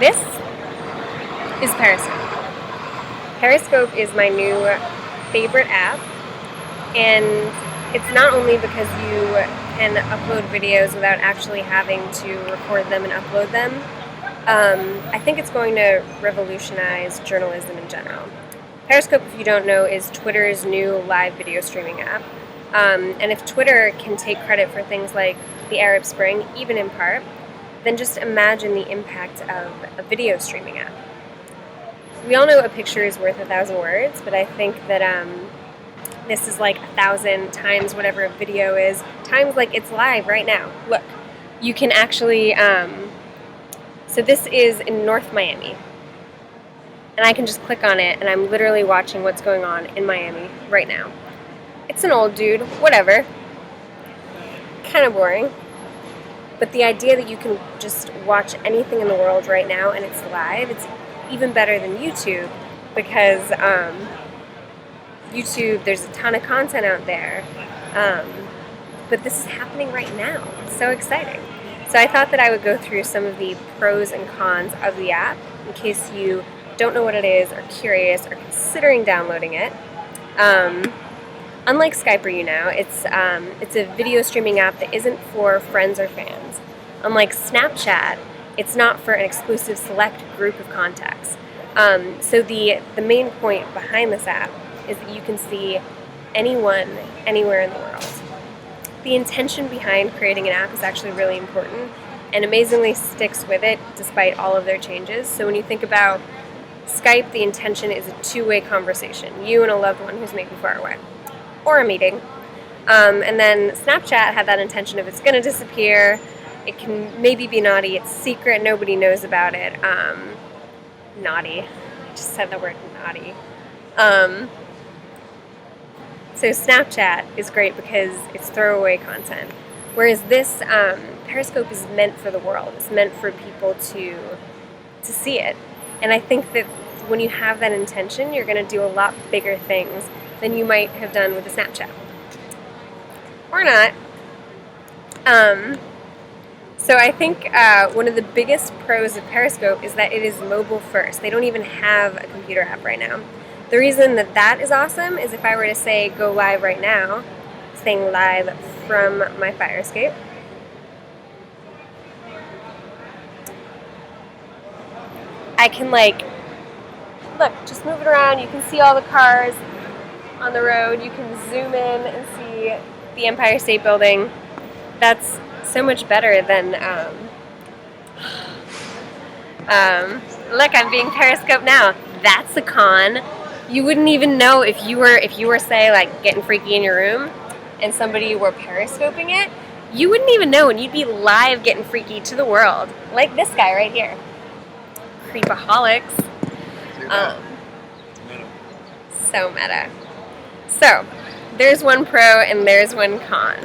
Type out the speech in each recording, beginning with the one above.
This is Periscope. Periscope is my new favorite app, and it's not only because you can upload videos without actually having to record them and upload them. I think it's going to revolutionize journalism in general. Periscope, if you don't know, is Twitter's new live video streaming app. And if Twitter can take credit for things like the Arab Spring, even in part, then just imagine the impact of a video streaming app. We all know a picture is worth 1,000 words, but I think that this is like 1,000 times whatever a video is, times like it's live right now. Look, you can actually, so this is in North Miami, and I can just click on it, and I'm literally watching what's going on in Miami right now. It's an old dude, whatever, kind of boring. But the idea that you can just watch anything in the world right now and it's live, it's even better than YouTube because YouTube, there's a ton of content out there. But this is happening right now. It's so exciting. So I thought that I would go through some of the pros and cons of the app in case you don't know what it is, are curious, or considering downloading it. Unlike Skype or it's a video streaming app that isn't for friends or fans. Unlike Snapchat, it's not for an exclusive select group of contacts. So the main point behind this app is that you can see anyone, anywhere in the world. The intention behind creating an app is actually really important and amazingly sticks with it despite all of their changes. So when you think about Skype, the intention is a two-way conversation, you and a loved one who's maybe far away, or a meeting. And then Snapchat had that intention of it's going to disappear, it can maybe be naughty, it's secret, nobody knows about it. Naughty. I just said the word naughty. So Snapchat is great because it's throwaway content. Whereas this Periscope is meant for the world. It's meant for people to see it. And I think that when you have that intention, you're going to do a lot bigger things than you might have done with a Snapchat. Or not. So I think one of the biggest pros of Periscope is that it is mobile first. They don't even have a computer app right now. The reason that is awesome is if I were to say go live right now, saying live from my fire escape, I can look, just move it around, you can see all the cars on the road, you can zoom in and see the Empire State Building. That's so much better than, look, I'm being Periscope now. That's a con. You wouldn't even know if you were say like getting freaky in your room and somebody were Periscoping it, you wouldn't even know and you'd be live getting freaky to the world. Like this guy right here. Creepaholics. So meta. So, there's one pro and there's one con.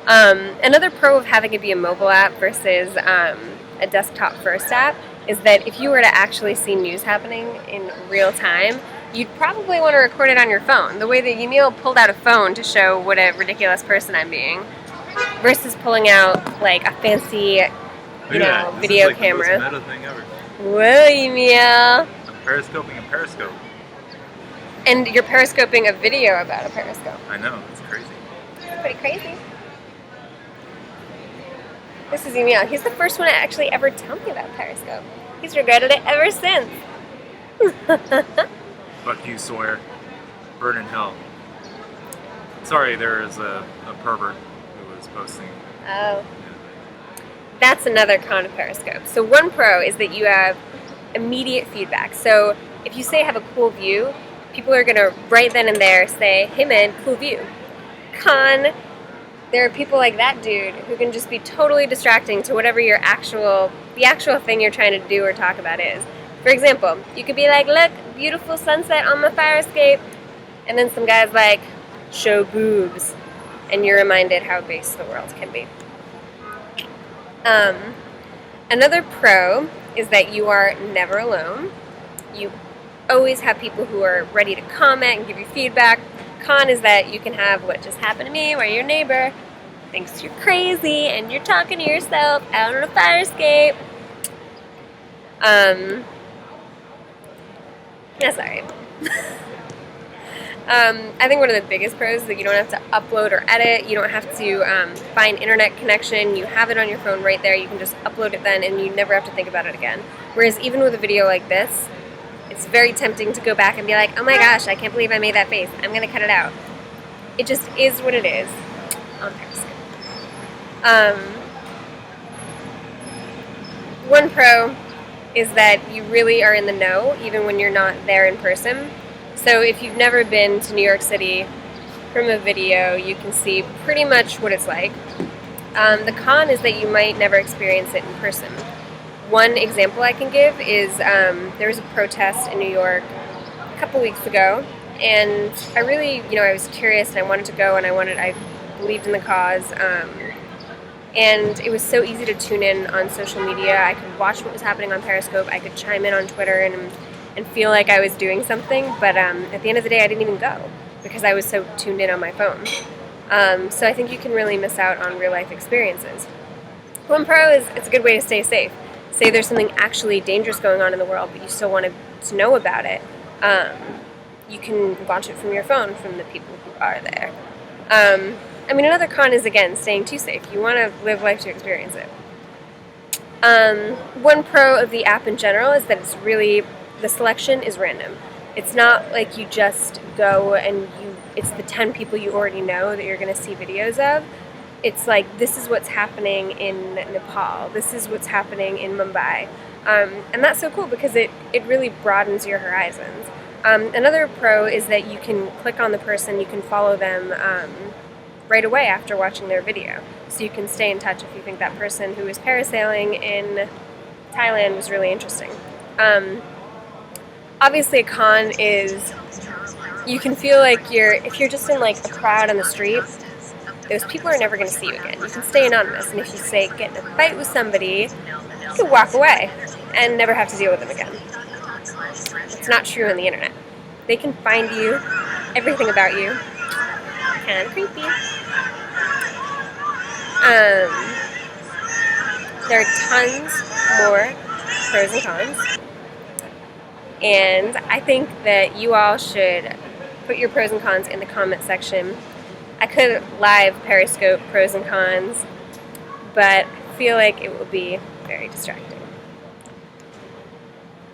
Another pro of having it be a mobile app versus a desktop first app is that if you were to actually see news happening in real time, you'd probably want to record it on your phone. The way that Yamil pulled out a phone to show what a ridiculous person I'm being versus pulling out like a fancy video camera. This is like the most meta thing ever. Whoa, Yamil. I'm periscoping a periscope. And you're periscoping a video about a periscope. I know, it's crazy. It's pretty crazy. This is Emil. He's the first one to actually ever tell me about Periscope. He's regretted it ever since. Fuck you, Sawyer. Burn in hell. Sorry, there is a pervert who was posting. Oh. That's another con of Periscope. So one pro is that you have immediate feedback. So if you say have a cool view, people are going to right then and there say, hey man, cool view. Con, there are people like that dude who can just be totally distracting to whatever the actual thing you're trying to do or talk about is. For example, you could be like, look, beautiful sunset on my fire escape. And then some guy's like, show boobs. And you're reminded how base the world can be. Another pro is that you are never alone. You always have people who are ready to comment and give you feedback. Con is that you can have what just happened to me, where your neighbor thinks you're crazy and you're talking to yourself out on a fire escape. That's alright. I think one of the biggest pros is that you don't have to upload or edit. You don't have to find internet connection. You have it on your phone right there. You can just upload it then, and you never have to think about it again. Whereas even with a video like this, it's very tempting to go back and be like, oh my gosh, I can't believe I made that face. I'm going to cut it out. It just is what it is on Periscope. One pro is that you really are in the know even when you're not there in person. So if you've never been to New York City from a video, you can see pretty much what it's like. The con is that you might never experience it in person. One example I can give is there was a protest in New York a couple weeks ago, and I really, I was curious and I wanted to go, and I believed in the cause. And it was so easy to tune in on social media. I could watch what was happening on Periscope. I could chime in on Twitter and feel like I was doing something. But at the end of the day, I didn't even go because I was so tuned in on my phone. So I think you can really miss out on real-life experiences. One pro is it's a good way to stay safe. Say there's something actually dangerous going on in the world, but you still want to know about it. You can watch it from your phone from the people who are there. Another con is, again, staying too safe. You want to live life to experience it. One pro of the app in general is that the selection is random. It's not like you just go and it's the 10 people you already know that you're going to see videos of. It's like, this is what's happening in Nepal. This is what's happening in Mumbai. And that's so cool because it really broadens your horizons. Another pro is that you can click on the person, you can follow them right away after watching their video. So you can stay in touch if you think that person who was parasailing in Thailand was really interesting. Obviously a con is you can feel like if you're just in like a crowd on the street, those people are never going to see you again. You can stay anonymous, and if you say get in a fight with somebody, you can walk away and never have to deal with them again. It's not true on the internet. They can find you, everything about you. Kind of creepy. There are tons more pros and cons, and I think that you all should put your pros and cons in the comment section. I could live Periscope pros and cons, but I feel like it will be very distracting.